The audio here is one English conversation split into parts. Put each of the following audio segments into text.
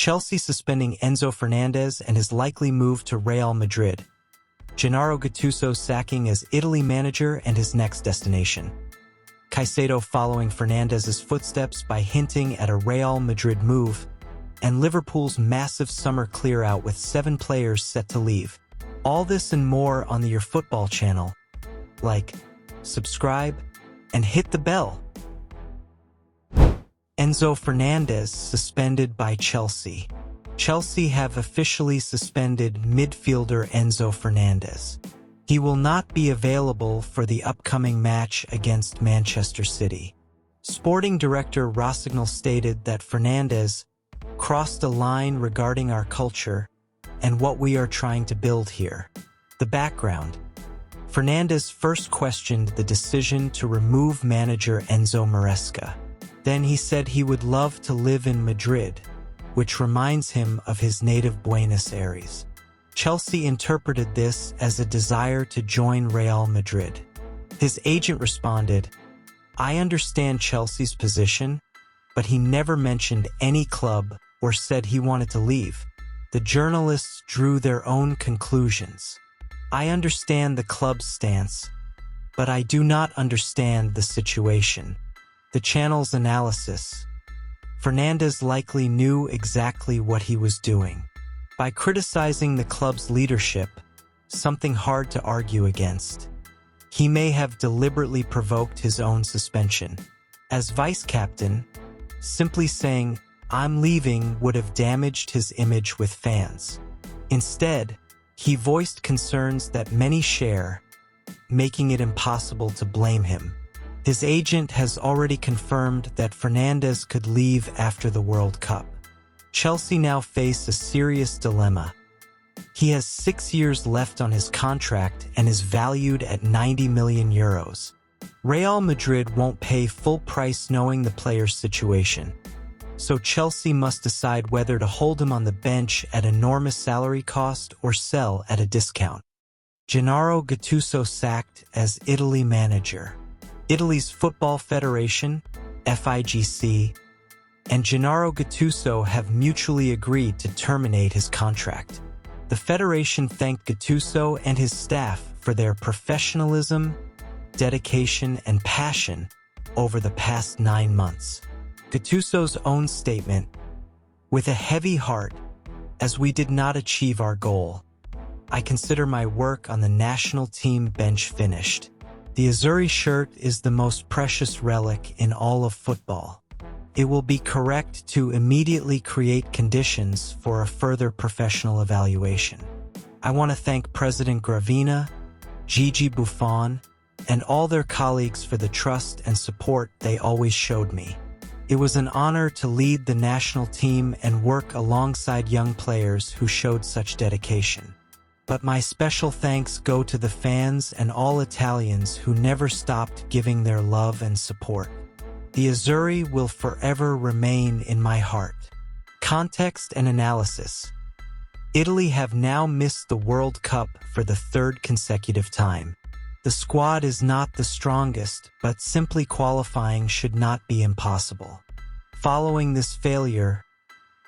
Chelsea suspending Enzo Fernandez and his likely move to Real Madrid. Gennaro Gattuso sacking as Italy manager and his next destination. Caicedo following Fernandez's footsteps by hinting at a Real Madrid move, and Liverpool's massive summer clear-out with 7 players set to leave. All this and more on the Your Football channel. Like, subscribe, and hit the bell. Enzo Fernandez suspended by Chelsea. Chelsea have officially suspended midfielder Enzo Fernandez. He will not be available for the upcoming match against Manchester City. Sporting director Rossignol stated that Fernandez crossed a line regarding our culture and what we are trying to build here. The background: Fernandez first questioned the decision to remove manager Enzo Maresca. Then he said he would love to live in Madrid, which reminds him of his native Buenos Aires. Chelsea interpreted this as a desire to join Real Madrid. His agent responded, "I understand Chelsea's position, but he never mentioned any club or said he wanted to leave." The journalists drew their own conclusions. "I understand the club's stance, but I do not understand the situation." The channel's analysis: Fernandez likely knew exactly what he was doing. By criticizing the club's leadership, something hard to argue against, he may have deliberately provoked his own suspension. As vice-captain, simply saying, "I'm leaving," would have damaged his image with fans. Instead, he voiced concerns that many share, making it impossible to blame him. His agent has already confirmed that Fernandez could leave after the World Cup. Chelsea now face a serious dilemma. He has 6 years left on his contract and is valued at €90 million. Real Madrid won't pay full price knowing the player's situation, so Chelsea must decide whether to hold him on the bench at enormous salary cost or sell at a discount. Gennaro Gattuso sacked as Italy manager. Italy's Football Federation, FIGC, and Gennaro Gattuso have mutually agreed to terminate his contract. The federation thanked Gattuso and his staff for their professionalism, dedication, and passion over the past 9 months. Gattuso's own statement: "With a heavy heart, as we did not achieve our goal, I consider my work on the national team bench finished." The Azzurri shirt is the most precious relic in all of football. It will be correct to immediately create conditions for a further professional evaluation. I want to thank President Gravina, Gigi Buffon, and all their colleagues for the trust and support they always showed me. It was an honor to lead the national team and work alongside young players who showed such dedication. But my special thanks go to the fans and all Italians who never stopped giving their love and support. The Azzurri will forever remain in my heart. Context and analysis: Italy have now missed the World Cup for the 3rd consecutive time. The squad is not the strongest, but simply qualifying should not be impossible. Following this failure,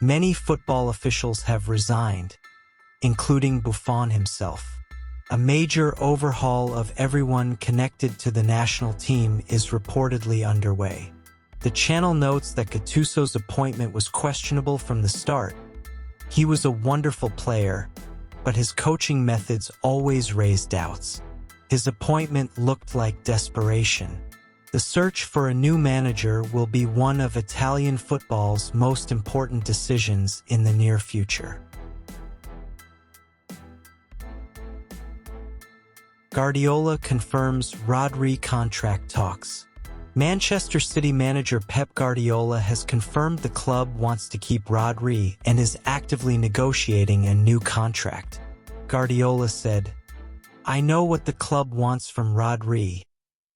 many football officials have resigned, including Buffon himself. A major overhaul of everyone connected to the national team is reportedly underway. The channel notes that Gattuso's appointment was questionable from the start. He was a wonderful player, but his coaching methods always raised doubts. His appointment looked like desperation. The search for a new manager will be one of Italian football's most important decisions in the near future. Guardiola confirms Rodri contract talks. Manchester City manager Pep Guardiola has confirmed the club wants to keep Rodri and is actively negotiating a new contract. Guardiola said, "I know what the club wants from Rodri.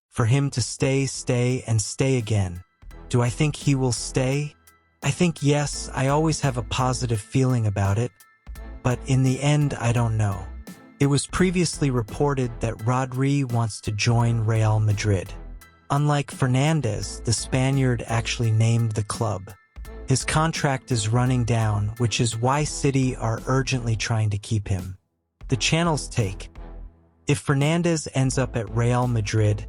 For him to stay, and stay again. Do I think he will stay? I think yes, I always have a positive feeling about it. But in the end, I don't know." It was previously reported that Rodri wants to join Real Madrid. Unlike Fernandez, the Spaniard actually named the club. His contract is running down, which is why City are urgently trying to keep him. The channel's take: if Fernandes ends up at Real Madrid,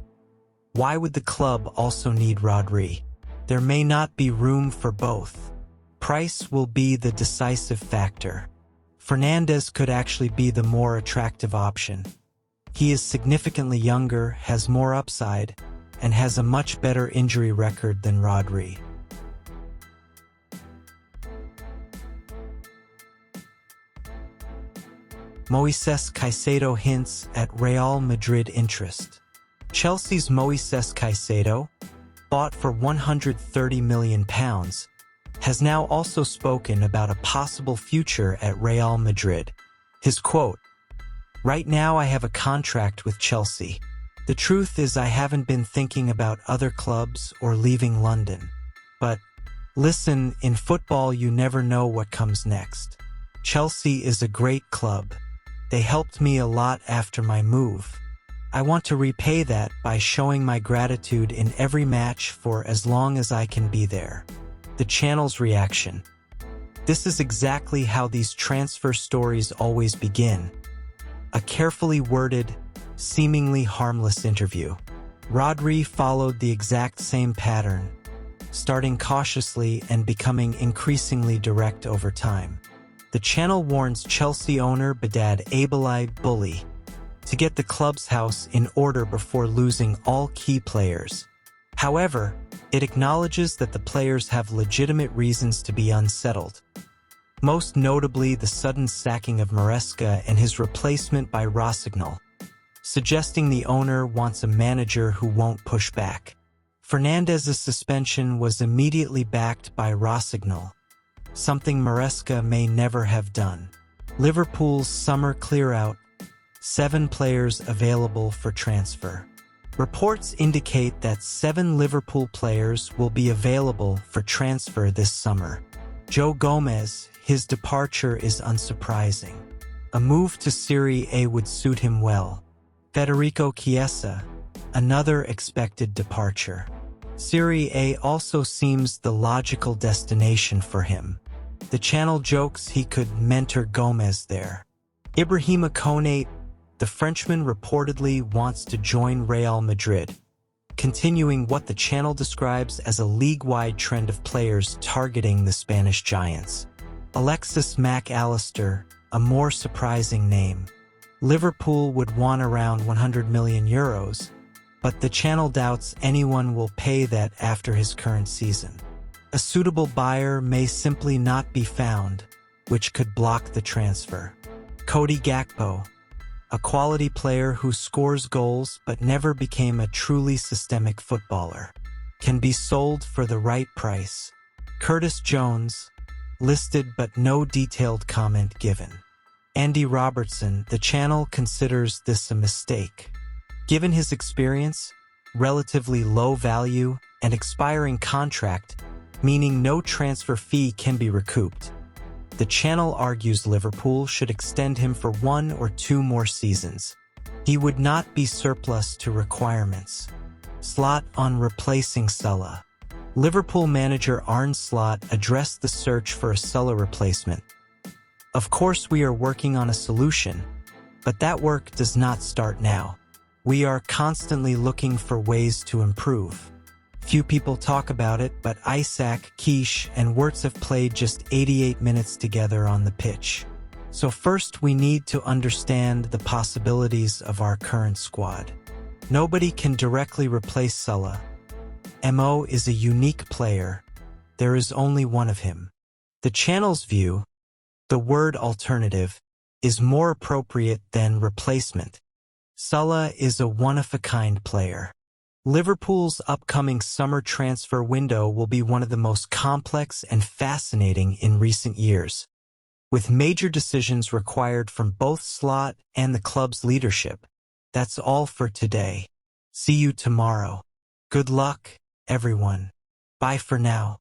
why would the club also need Rodri? There may not be room for both. Price will be the decisive factor. Fernandes could actually be the more attractive option. He is significantly younger, has more upside, and has a much better injury record than Rodri. Moises Caicedo hints at Real Madrid interest. Chelsea's Moises Caicedo, bought for £130 million, has now also spoken about a possible future at Real Madrid. His quote: "Right now I have a contract with Chelsea. The truth is I haven't been thinking about other clubs or leaving London. But, listen, in football you never know what comes next. Chelsea is a great club. They helped me a lot after my move. I want to repay that by showing my gratitude in every match for as long as I can be there." The channel's reaction: this is exactly how these transfer stories always begin. A carefully worded, seemingly harmless interview. Rodri followed the exact same pattern, starting cautiously and becoming increasingly direct over time. The channel warns Chelsea owner Badad Abdoulaye Bully to get the club's house in order before losing all key players. However, it acknowledges that the players have legitimate reasons to be unsettled, most notably the sudden sacking of Maresca and his replacement by Rossignol, suggesting the owner wants a manager who won't push back. Fernandes' suspension was immediately backed by Rossignol, something Maresca may never have done. Liverpool's summer clear-out: 7 players available for transfer. Reports indicate that 7 Liverpool players will be available for transfer this summer. Joe Gomez, his departure is unsurprising. A move to Serie A would suit him well. Federico Chiesa, another expected departure. Serie A also seems the logical destination for him. The channel jokes he could mentor Gomez there. Ibrahima Konate, the Frenchman, reportedly wants to join Real Madrid, continuing what the channel describes as a league-wide trend of players targeting the Spanish giants. Alexis Mac Allister, a more surprising name. Liverpool would want around €100 million, but the channel doubts anyone will pay that after his current season. A suitable buyer may simply not be found, which could block the transfer. Cody Gakpo, a quality player who scores goals but never became a truly systemic footballer, can be sold for the right price. Curtis Jones, listed but no detailed comment given. Andy Robertson, the channel considers this a mistake. Given his experience, relatively low value, and expiring contract, meaning no transfer fee can be recouped, the channel argues Liverpool should extend him for 1 or 2 more seasons. He would not be surplus to requirements. Slot on replacing Salah. Liverpool manager Arne Slot addressed the search for a Salah replacement. "Of course we are working on a solution, but that work does not start now. We are constantly looking for ways to improve. Few people talk about it, but Isaac, Quiche, and Wirtz have played just 88 minutes together on the pitch. So first we need to understand the possibilities of our current squad. Nobody can directly replace Salah. Mo is a unique player. There is only one of him." The channel's view: the word alternative is more appropriate than replacement. Salah is a one-of-a-kind player. Liverpool's upcoming summer transfer window will be one of the most complex and fascinating in recent years, with major decisions required from both Slot and the club's leadership. That's all for today. See you tomorrow. Good luck, everyone. Bye for now.